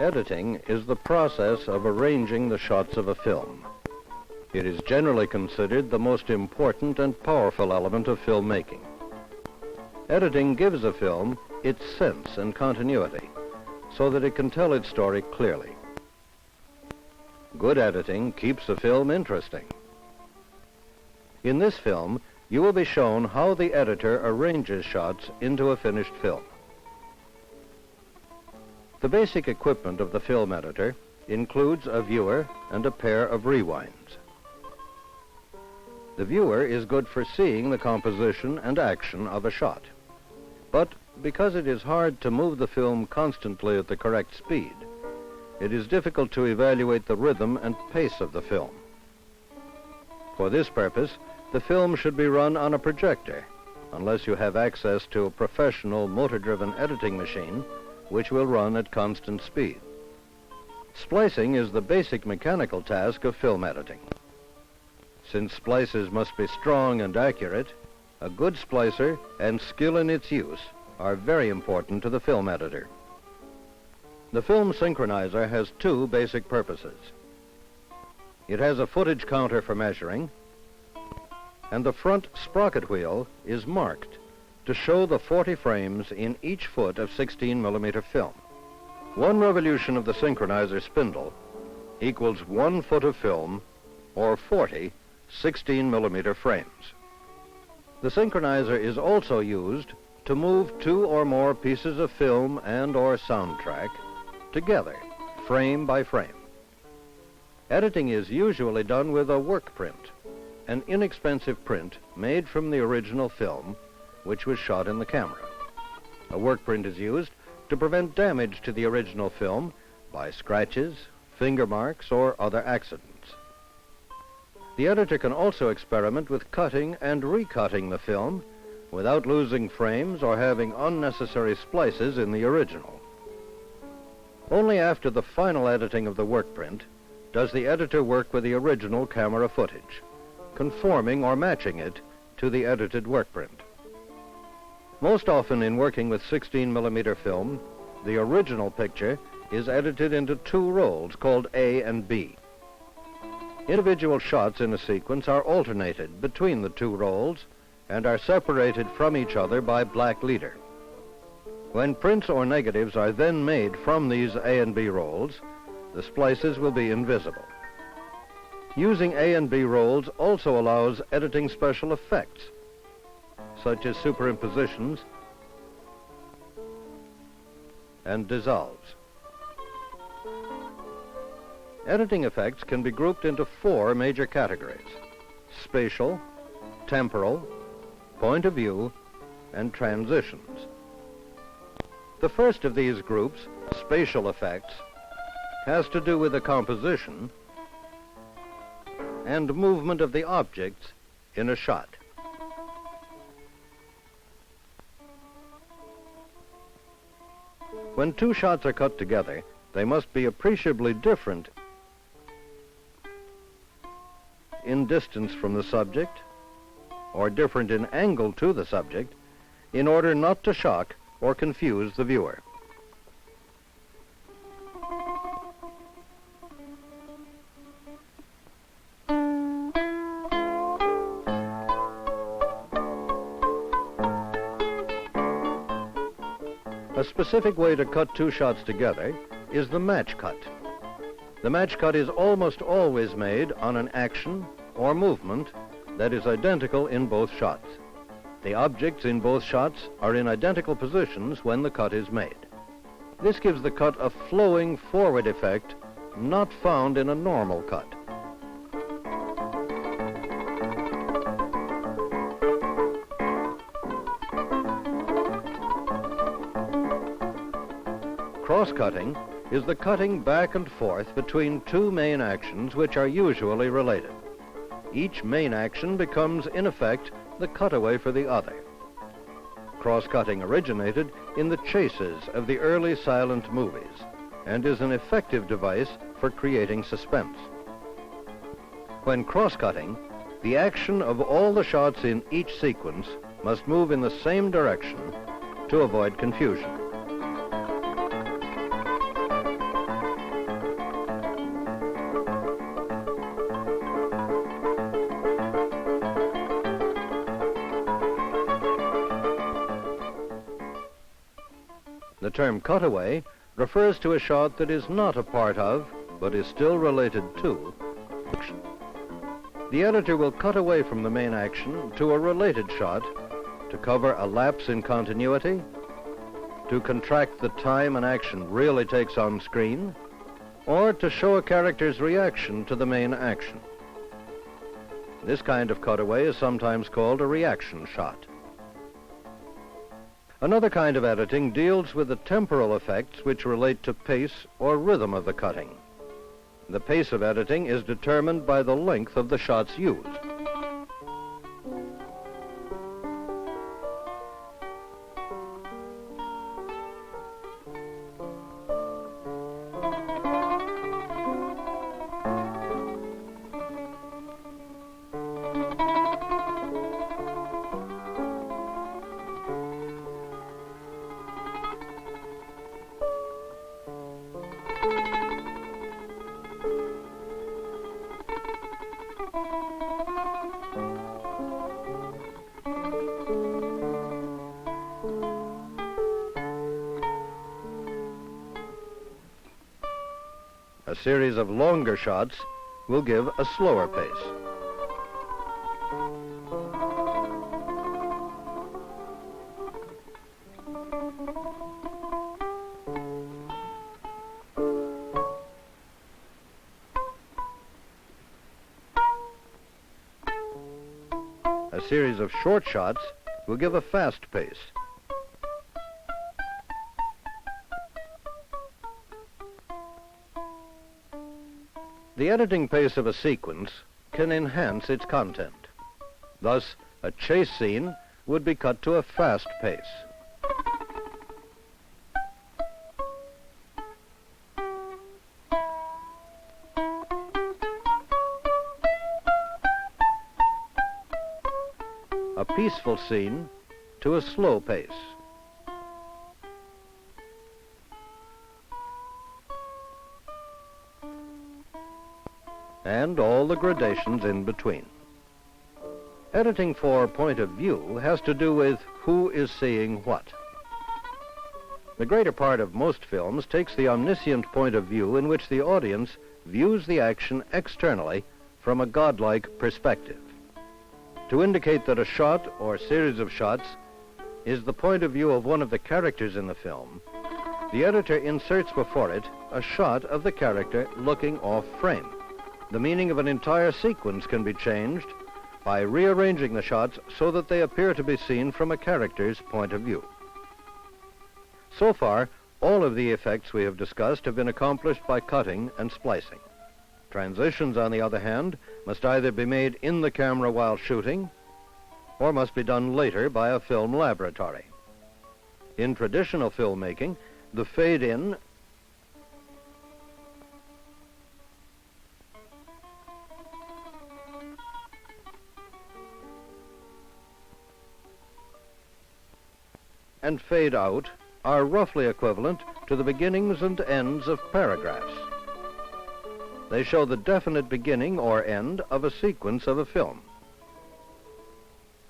Editing is the process of arranging the shots of a film. It is generally considered the most important and powerful element of filmmaking. Editing gives a film its sense and continuity so that it can tell its story clearly. Good editing keeps a film interesting. In this film, you will be shown how the editor arranges shots into a finished film. The basic equipment of the film editor includes a viewer and a pair of rewinds. The viewer is good for seeing the composition and action of a shot. But because it is hard to move the film constantly at the correct speed, it is difficult to evaluate the rhythm and pace of the film. For this purpose, the film should be run on a projector, unless you have access to a professional motor-driven editing machine, which will run at constant speed. Splicing is the basic mechanical task of film editing. Since splices must be strong and accurate, a good splicer and skill in its use are very important to the film editor. The film synchronizer has two basic purposes. It has a footage counter for measuring, and the front sprocket wheel is marked to show the 40 frames in each foot of 16mm film. One revolution of the synchronizer spindle equals 1 foot of film or 40 16mm frames. The synchronizer is also used to move 2 or more pieces of film and/or soundtrack together, frame by frame. Editing is usually done with a work print, an inexpensive print made from the original film, which was shot in the camera. A work print is used to prevent damage to the original film by scratches, finger marks, or other accidents. The editor can also experiment with cutting and recutting the film without losing frames or having unnecessary splices in the original. Only after the final editing of the work print does the editor work with the original camera footage, conforming or matching it to the edited work print. Most often in working with 16mm film, the original picture is edited into 2 rolls called A and B. Individual shots in a sequence are alternated between the 2 rolls and are separated from each other by black leader. When prints or negatives are then made from these A and B rolls, the splices will be invisible. Using A and B rolls also allows editing special effects, such as superimpositions and dissolves. Editing effects can be grouped into 4 major categories: spatial, temporal, point of view, and transitions. The first of these groups, spatial effects, has to do with the composition and movement of the objects in a shot. When 2 shots are cut together, they must be appreciably different in distance from the subject or different in angle to the subject in order not to shock or confuse the viewer. A specific way to cut 2 shots together is the match cut. The match cut is almost always made on an action or movement that is identical in both shots. The objects in both shots are in identical positions when the cut is made. This gives the cut a flowing forward effect not found in a normal cut. Cross-cutting is the cutting back and forth between 2 main actions which are usually related. Each main action becomes, in effect, the cutaway for the other. Cross-cutting originated in the chases of the early silent movies and is an effective device for creating suspense. When cross-cutting, the action of all the shots in each sequence must move in the same direction to avoid confusion. The term cutaway refers to a shot that is not a part of, but is still related to, action. The editor will cut away from the main action to a related shot to cover a lapse in continuity, to contract the time an action really takes on screen, or to show a character's reaction to the main action. This kind of cutaway is sometimes called a reaction shot. Another kind of editing deals with the temporal effects which relate to pace or rhythm of the cutting. The pace of editing is determined by the length of the shots used. A series of longer shots will give a slower pace. A series of short shots will give a fast pace. The editing pace of a sequence can enhance its content. Thus, a chase scene would be cut to a fast pace. A peaceful scene to a slow pace. And all the gradations in between. Editing for point of view has to do with who is seeing what. The greater part of most films takes the omniscient point of view in which the audience views the action externally from a godlike perspective. To indicate that a shot or series of shots is the point of view of one of the characters in the film, the editor inserts before it a shot of the character looking off frame. The meaning of an entire sequence can be changed by rearranging the shots so that they appear to be seen from a character's point of view. So far, all of the effects we have discussed have been accomplished by cutting and splicing. Transitions, on the other hand, must either be made in the camera while shooting or must be done later by a film laboratory. In traditional filmmaking, the fade-in and fade out are roughly equivalent to the beginnings and ends of paragraphs. They show the definite beginning or end of a sequence of a film.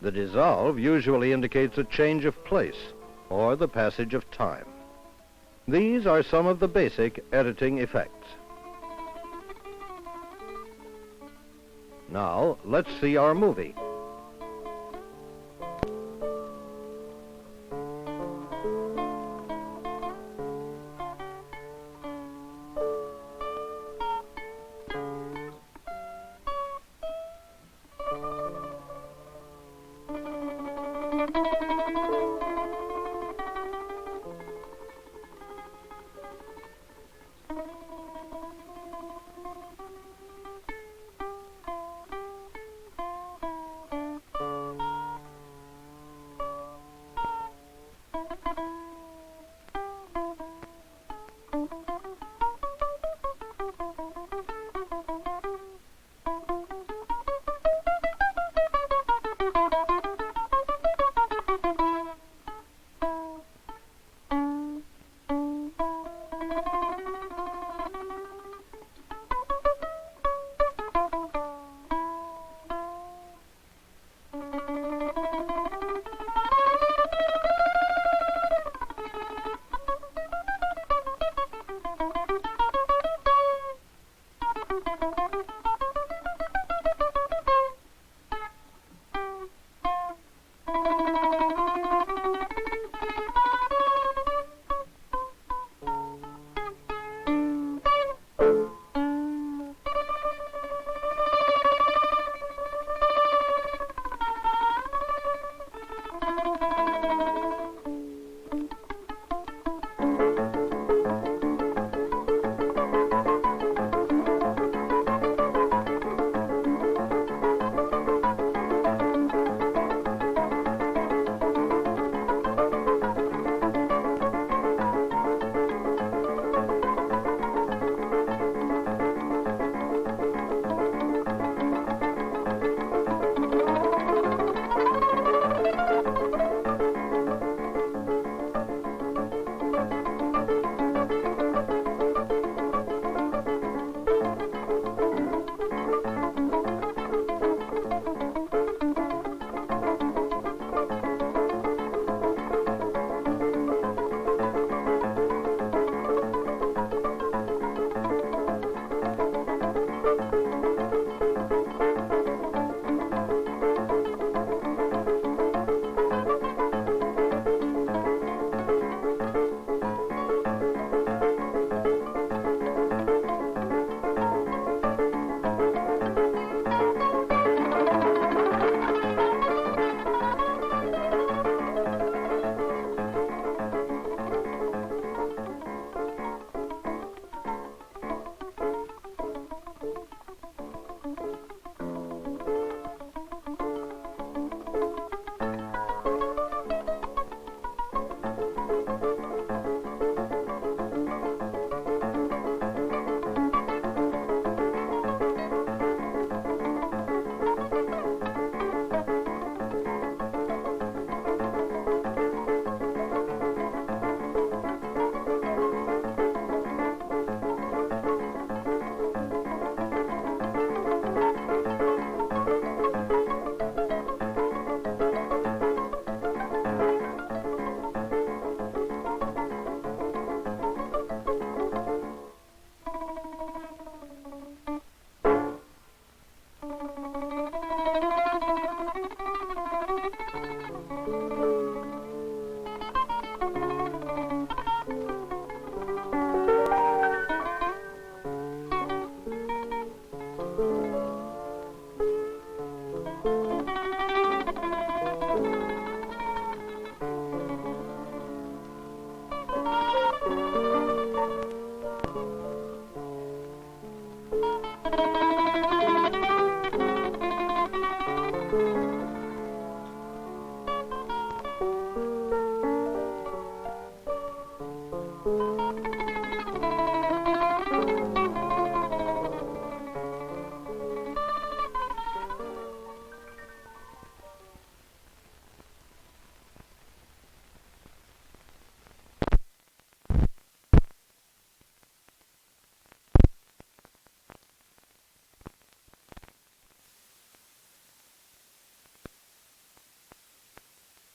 The dissolve usually indicates a change of place or the passage of time. These are some of the basic editing effects. Now, let's see our movie.